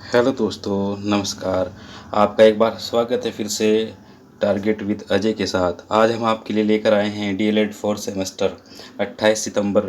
Hello दोस्तों, नमस्कार। आपका एक बार स्वागत है फिर से टारगेट विद अजय के साथ। आज हम आपके लिए लेकर आए हैं डीएलएड फोर्थ सेमेस्टर 28 सितंबर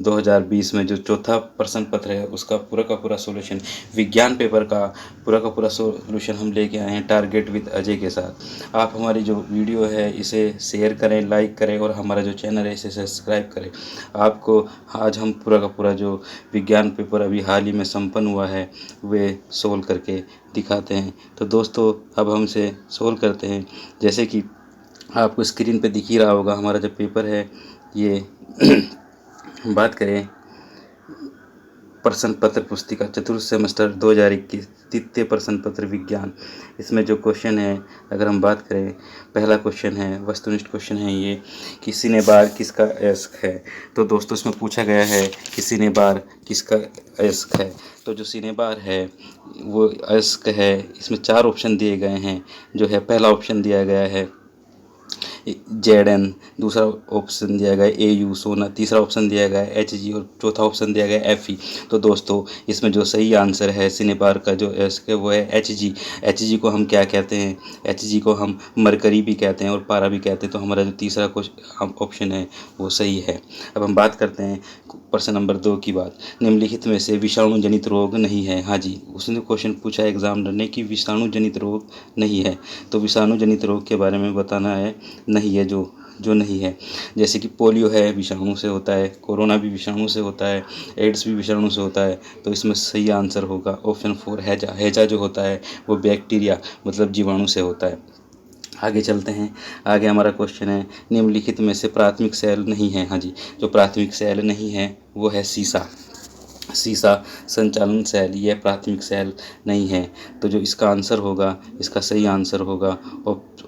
2020 में जो चौथा प्रश्न पत्र है उसका पूरा सॉल्यूशन, विज्ञान पेपर का पूरा सॉल्यूशन हम लेके आए हैं टारगेट विद अजय के साथ। आप हमारी जो वीडियो है इसे शेयर करें, लाइक करें और हमारा जो चैनल है इसे सब्सक्राइब करें। आपको आज हम पूरा जो विज्ञान पेपर अभी हाल ही में संपन्न हुआ है वे सोल्व करके दिखाते हैं। तो दोस्तों अब हमसे सोल्व करते हैं। जैसे कि आपको स्क्रीन पे दिख ही रहा होगा हमारा जो पेपर है ये बात करें प्रश्न पत्र पुस्तिका चतुर्थ सेमेस्टर 2021 तृतीय प्रश्न पत्र विज्ञान। इसमें जो क्वेश्चन है अगर हम बात करें, पहला क्वेश्चन है वस्तुनिष्ठ क्वेश्चन है ये कि सिनेबार किसका अयस्क है। तो दोस्तों इसमें पूछा गया है कि सिनेबार किसका अयस्क है। तो जो सिनेबार है वो अयस्क है। इसमें चार ऑप्शन दिए गए हैं। जो है पहला ऑप्शन दिया गया है जेड एन, दूसरा ऑप्शन दिया गया है AU सोना, तीसरा ऑप्शन दिया गया है HG और चौथा ऑप्शन दिया गया है FE। तो दोस्तों इसमें जो सही आंसर है सिनेबार का जो है वो है HG। HG को हम क्या कहते हैं? HG को हम मरकरी भी कहते हैं और पारा भी कहते हैं। तो हमारा जो तीसरा ऑप्शन है वो सही है। अब हम बात करते हैं प्रश्न नंबर 2 की बात। निम्नलिखित में से विषाणु जनित रोग नहीं है। हाँ जी, उसने क्वेश्चन पूछा एग्जामिनर ने कि विषाणु जनित रोग नहीं है। तो विषाणु जनित रोग के बारे में बताना है। नहीं है जो नहीं है, जैसे कि पोलियो है विषाणु से होता है, कोरोना भी विषाणु से होता है, एड्स भी विषाणु से होता है। तो इसमें सही आंसर होगा ऑप्शन 4 हैजा। हैजा जो होता है वो बैक्टीरिया मतलब जीवाणु से होता है। आगे चलते हैं। आगे हमारा क्वेश्चन है निम्नलिखित में से प्राथमिक सेल नहीं है। हाँ जी, जो प्राथमिक सेल नहीं है वो है सीसा। सीसा संचालन सेल, यह प्राथमिक सेल नहीं है। तो जो इसका आंसर होगा, इसका सही आंसर होगा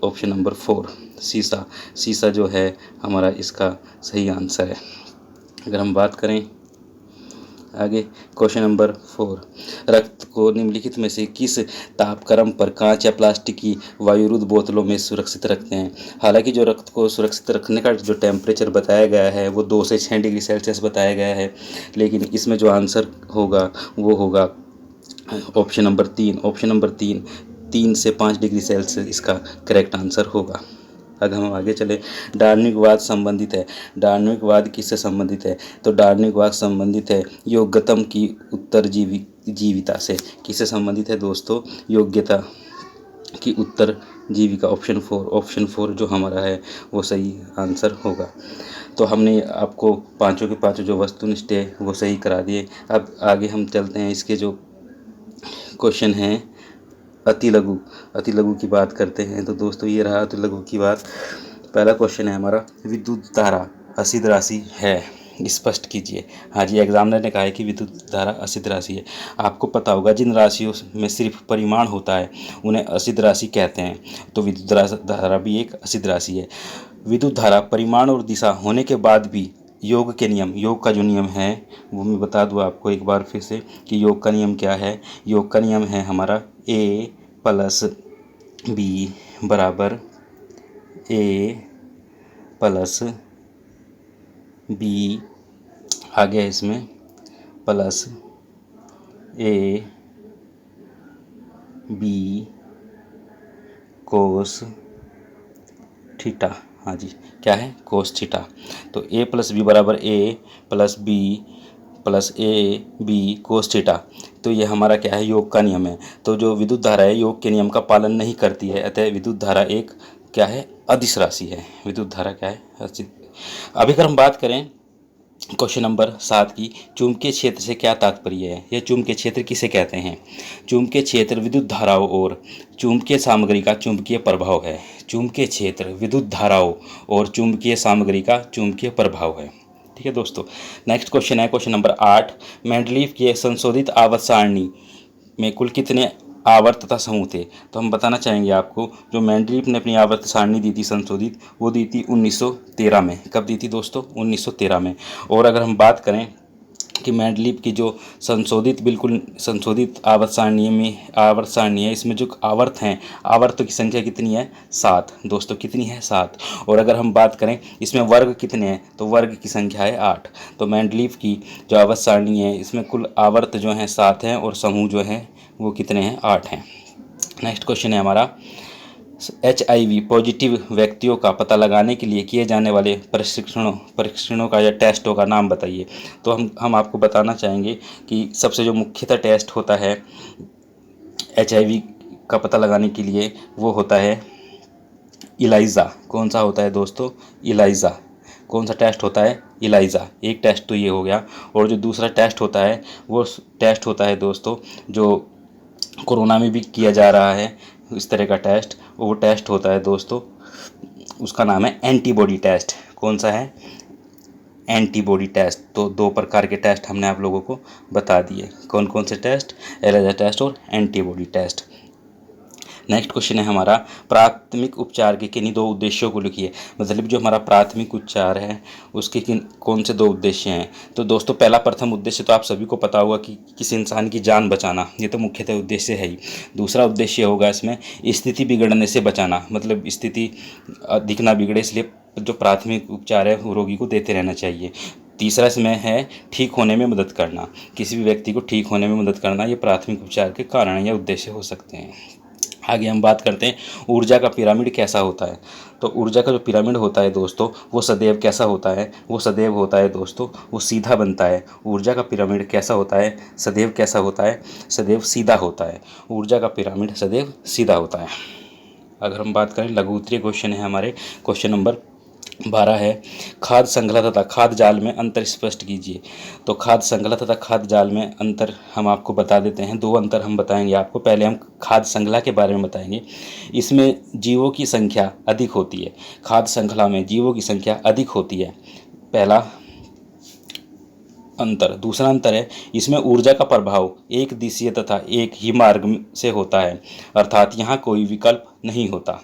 ऑप्शन नंबर 4 सीसा। सीसा जो है हमारा इसका सही आंसर है। अगर हम बात करें आगे क्वेश्चन नंबर 4, रक्त को निम्नलिखित में से किस तापक्रम पर कांच या प्लास्टिक की वायुरुद्ध बोतलों में सुरक्षित रखते हैं। हालांकि जो रक्त को सुरक्षित रखने का जो टेम्परेचर बताया गया है वो 2 से 6 डिग्री सेल्सियस बताया गया है, लेकिन इसमें जो आंसर होगा वो होगा ऑप्शन नंबर 3। ऑप्शन नंबर 3 से 5 डिग्री सेल्सियस इसका करेक्ट आंसर होगा। अगर हम आगे चले, डार्विकवाद संबंधित है। डार्विकवाद किससे संबंधित है? तो डार्विकवाद संबंधित है योग्यतम की उत्तरजीविता से। किससे संबंधित है दोस्तों? योग्यता की उत्तरजीविता। ऑप्शन 4 जो हमारा है वो सही आंसर होगा। तो हमने आपको पांचों के पांचों जो वस्तुनिष्ठ है वो सही करा दिए। अब आगे हम चलते हैं, इसके जो क्वेश्चन हैं अति लघु की बात करते हैं। तो दोस्तों ये रहा अति लघु की बात। पहला क्वेश्चन है हमारा, विद्युत धारा असिध राशि है, स्पष्ट कीजिए। हाँ जी, एग्जामिनर ने कहा है कि विद्युत धारा असिध राशि है। आपको पता होगा जिन राशियों में सिर्फ परिमाण होता है उन्हें असिध राशि कहते हैं। तो विद्युत धारा भी एक असिध राशि है। विद्युत धारा परिमाण और दिशा होने के बाद भी योग का जो नियम है वो मैं बता दूँ आपको एक बार फिर से कि योग का नियम क्या है। योग का नियम है हमारा A+B बराबर A+B, आगे है इसमें प्लस AB कोस थीटा। हाँ जी, क्या है? Cos theta. तो A+B बराबर A+B कोस थीटा। तो ये हमारा क्या है? योग का नियम है। तो जो विद्युत धारा है योग के नियम का पालन नहीं करती है, अतः विद्युत धारा एक क्या है? अदिश राशि है। विद्युत धारा क्या है? अभी अगर हम बात करें क्वेश्चन नंबर 7 की, चुंबकीय क्षेत्र से क्या तात्पर्य है? यह चुंबकीय क्षेत्र किसे कहते हैं? चुंबकीय क्षेत्र विद्युत धाराओं और चुंबकीय सामग्री का चुंबकीय प्रभाव है। चुंबकीय क्षेत्र विद्युत धाराओं और चुंबकीय सामग्री का चुंबकीय प्रभाव है। ठीक है दोस्तों। नेक्स्ट क्वेश्चन है क्वेश्चन नंबर 8, मेंडलीव के संशोधित आवर्त सारणी में कुल कितने आवर्त तथा समूह थे? तो हम बताना चाहेंगे आपको, जो मेंडलीव ने अपनी आवर्त सारणी दी थी संशोधित, वो दी थी 1913 में। कब दी थी दोस्तों? 1913 में। और अगर हम बात करें कि मेंडलीव की जो बिल्कुल संशोधित आवर्त सारणी है, इसमें जो आवर्त हैं, आवर्तों की संख्या कितनी है? 7 दोस्तों। कितनी है? 7। और अगर हम बात करें इसमें वर्ग कितने हैं, तो वर्ग की संख्या है 8। तो मेंडलीव की जो आवर्त सारणी है इसमें कुल आवर्त जो हैं 7 हैं और समूह जो हैं वो कितने हैं? 8 हैं। नेक्स्ट क्वेश्चन है हमारा, HIV पॉजिटिव व्यक्तियों का पता लगाने के लिए किए जाने वाले परीक्षणों का या टेस्टों का नाम बताइए। तो हम आपको बताना चाहेंगे कि सबसे जो मुख्यतः टेस्ट होता है HIV का पता लगाने के लिए वो होता है इलाइज़ा। कौन सा होता है दोस्तों? इलाइज़ा। कौन सा टेस्ट होता है? इलाइज़ा। एक टेस्ट तो ये हो गया। और जो दूसरा टेस्ट होता है वो टेस्ट होता है दोस्तों जो कोरोना में भी किया जा रहा है इस तरह का टेस्ट, वो टेस्ट होता है दोस्तों, उसका नाम है एंटीबॉडी टेस्ट। कौन सा है? Antibody test. तो 2 प्रकार के टेस्ट हमने आप लोगों को बता दिए। कौन कौन से टेस्ट? एलाइजा टेस्ट और एंटीबॉडी टेस्ट। नेक्स्ट क्वेश्चन है हमारा, प्राथमिक उपचार के किन्हीं 2 उद्देश्यों को लिखिए। मतलब जो हमारा प्राथमिक उपचार है उसके कौन से 2 उद्देश्य हैं? तो दोस्तों पहला प्रथम उद्देश्य तो आप सभी को पता होगा कि किसी इंसान की जान बचाना, ये तो मुख्यतः उद्देश्य है ही। दूसरा उद्देश्य होगा इसमें स्थिति बिगड़ने से बचाना, मतलब स्थिति अधिक ना बिगड़े इसलिए जो प्राथमिक उपचार है वो रोगी को देते रहना चाहिए। तीसरा इसमें है ठीक होने में मदद करना, किसी भी व्यक्ति को ठीक होने में मदद करना, ये प्राथमिक उपचार के कारण या उद्देश्य हो सकते हैं। आगे हम बात करते हैं ऊर्जा का पिरामिड कैसा होता है। तो ऊर्जा का जो पिरामिड होता है दोस्तों वो सदैव कैसा होता है? वो सदैव होता है दोस्तों, वो सीधा बनता है। ऊर्जा का पिरामिड कैसा होता है? सदैव कैसा होता है? सदैव सीधा होता है। ऊर्जा का पिरामिड सदैव सीधा होता है। अगर हम बात करें लघु उत्तरीय क्वेश्चन है हमारे, क्वेश्चन नंबर 12 है, खाद्य श्रृंखला तथा खाद्य जाल में अंतर स्पष्ट कीजिए। तो खाद्य श्रृंखला तथा खाद्य जाल में अंतर हम आपको बता देते हैं। 2 अंतर हम बताएंगे आपको। पहले हम खाद्य श्रृंखला के बारे में बताएंगे। इसमें जीवों की संख्या अधिक होती है। खाद्य श्रृंखला में जीवों की संख्या अधिक होती है, पहला अंतर। दूसरा अंतर है इसमें ऊर्जा का प्रभाव एक दिशीय तथा एक ही मार्ग से होता है, अर्थात यहाँ कोई विकल्प नहीं होता।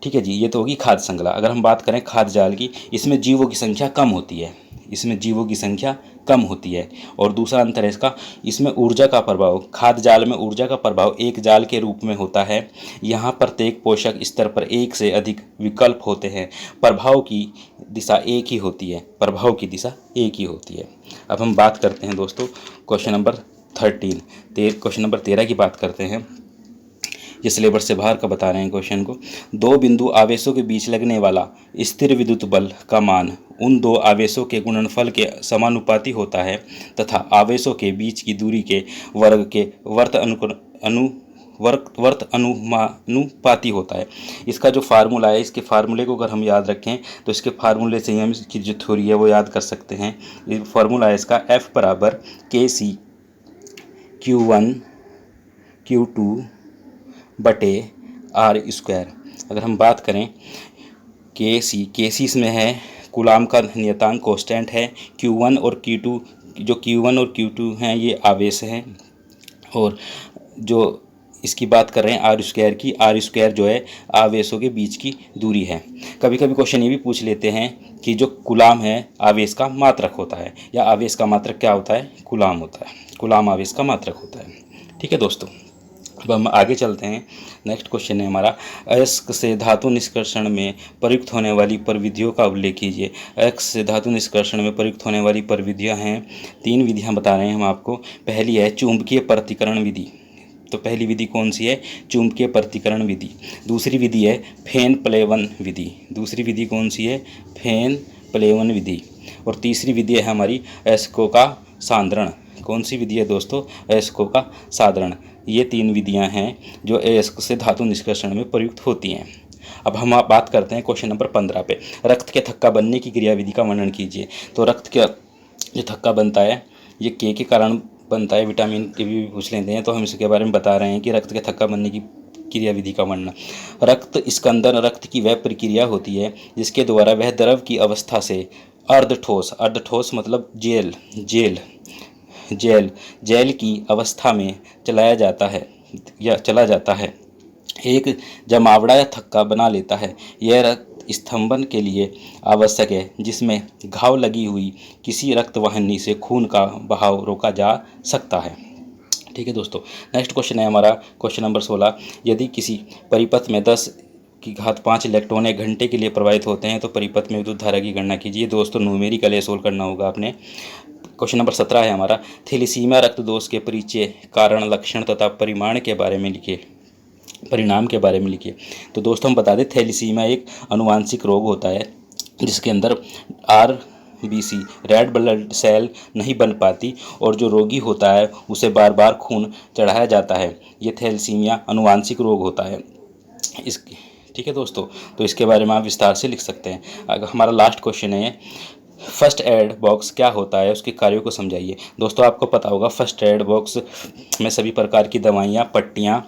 ठीक है जी, ये तो होगी खाद्य श्रृंखला। अगर हम बात करें खाद्य जाल की, इसमें जीवों की संख्या कम होती है। इसमें जीवों की संख्या कम होती है। और दूसरा अंतर है इसका, इसमें ऊर्जा का प्रभाव, खाद्य जाल में ऊर्जा का प्रभाव एक जाल के रूप में होता है। यहाँ प्रत्येक पोषक स्तर पर एक से अधिक विकल्प होते हैं। प्रभाव की दिशा एक ही होती है। प्रभाव की दिशा एक ही होती है। अब हम बात करते हैं दोस्तों क्वेश्चन नंबर 13 की बात करते हैं। ये सिलेबस से बाहर का बता रहे हैं क्वेश्चन को। 2 बिंदु आवेशों के बीच लगने वाला स्थिर विद्युत बल का मान उन 2 आवेशों के गुणनफल के समानुपाती होता है तथा आवेशों के बीच की दूरी के वर्ग के वर्त अनुपाती होता है। इसका जो फार्मूला है, इसके फार्मूले को अगर हम याद रखें तो इसके फार्मूले से ही हम इसकी जो थ्योरी है वो याद कर सकते हैं। ये फार्मूला है इसका, F बराबर KC Q1 Q2 बटे R स्क्वायर। अगर हम बात करें KC इसमें है कूलाम का नियतांक कांस्टेंट है। Q1 और Q2 हैं ये आवेश हैं। और जो इसकी बात कर रहे हैं R स्क्वायर जो है आवेशों के बीच की दूरी है। कभी कभी क्वेश्चन ये भी पूछ लेते हैं कि जो कूलाम है आवेश का मात्रक होता है, या आवेश का मात्रक क्या होता है? कूलाम होता है। कूलाम आवेश का मात्रक होता है। ठीक है दोस्तों, अब हम आगे चलते हैं। नेक्स्ट क्वेश्चन है हमारा, अयस्क से धातु निष्कर्षण में प्रयुक्त होने वाली प्रविधियों का उल्लेख कीजिए। अयस्क से धातु निष्कर्षण में प्रयुक्त होने वाली प्रविधियां हैं, 3 विधियां बता रहे हैं हम आपको। पहली है चुंबकीय पृथक्करण विधि। तो पहली विधि कौन सी है? चुंबकीय पृथक्करण विधि। दूसरी विधि है फेन प्लेवन विधि। दूसरी विधि कौन सी है? फेन प्लेवन विधि। और तीसरी विधि है हमारी अयस्कों का सांद्रण। कौन सी विधि है दोस्तों? अयस्कों का सांद्रण। ये 3 विधियां हैं जो अयस्क से धातु निष्कर्षण में प्रयुक्त होती हैं। अब हम बात करते हैं क्वेश्चन नंबर 15 पे, रक्त के थक्का बनने की क्रियाविधि का वर्णन कीजिए। तो रक्त का जो थक्का बनता है ये के कारण बनता है, विटामिन के भी पूछ लेते हैं। तो हम इसके बारे में बता रहे हैं कि रक्त के थक्का बनने की क्रियाविधि का वर्णन। रक्त स्कंदन रक्त की वह प्रक्रिया होती है जिसके द्वारा वह द्रव की अवस्था से अर्धठोस मतलब जेल की अवस्था में चला जाता है, एक जमावड़ा या थक्का बना लेता है। यह स्तंभन के लिए आवश्यक है, जिसमें घाव लगी हुई किसी रक्त वाहिनी से खून का बहाव रोका जा सकता है। ठीक है दोस्तों, नेक्स्ट क्वेश्चन है हमारा क्वेश्चन नंबर 16। यदि किसी परिपथ में 10⁵ इलेक्ट्रॉन 1 घंटे के लिए प्रवाहित होते हैं तो परिपथ में विद्युत धारा की गणना कीजिए। दोस्तों न्यूमेरिकल सोल्व करना होगा आपने। क्वेश्चन नंबर 17 है हमारा, थैलेसीमिया रक्त दोष के परिचय, कारण, लक्षण तथा परिमाण के बारे में लिखिए, परिणाम के बारे में लिखिए। तो दोस्तों हम बता दें, थैलेसीमिया एक आनुवांशिक रोग होता है जिसके अंदर RBC रेड ब्लड सेल नहीं बन पाती और जो रोगी होता है उसे बार बार खून चढ़ाया जाता है। ये थैलेसीमिया आनुवांशिक रोग होता है। ठीक है दोस्तों, तो इसके बारे में आप विस्तार से लिख सकते हैं। अगर हमारा लास्ट क्वेश्चन है, फर्स्ट एड बॉक्स क्या होता है, उसके कार्यों को समझाइए। दोस्तों आपको पता होगा, फर्स्ट एड बॉक्स में सभी प्रकार की दवाइयाँ, पट्टियाँ,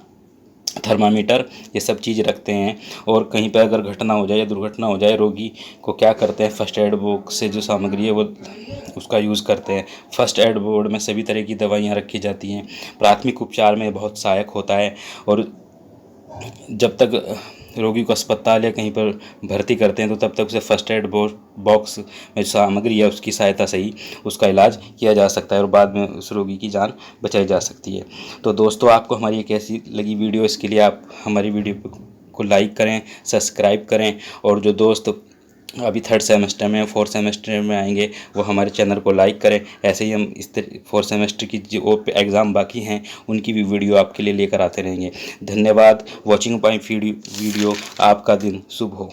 थर्मामीटर, ये सब चीज़ रखते हैं। और कहीं पर अगर घटना हो जाए या दुर्घटना हो जाए, रोगी को क्या करते हैं, फर्स्ट एड बॉक्स से जो सामग्री है वो उसका यूज़ करते हैं। फर्स्ट एड बोर्ड में सभी तरह की दवाइयाँ रखी जाती हैं, प्राथमिक उपचार में बहुत सहायक होता है। और जब तक रोगी को अस्पताल या कहीं पर भर्ती करते हैं तो तब तक उसे फर्स्ट एड बॉक्स में सामग्री है उसकी सहायता से ही उसका इलाज किया जा सकता है और बाद में उस रोगी की जान बचाई जा सकती है। तो दोस्तों आपको हमारी ये कैसी लगी वीडियो, इसके लिए आप हमारी वीडियो को लाइक करें, सब्सक्राइब करें। और जो दोस्त अभी 3rd सेमेस्टर में 4th सेमेस्टर में आएंगे वो हमारे चैनल को लाइक करें। ऐसे ही हम इस 4th सेमेस्टर की जो एग्ज़ाम बाकी हैं उनकी भी वीडियो आपके लिए लेकर आते रहेंगे। धन्यवाद। Watching my video. आपका दिन शुभ हो।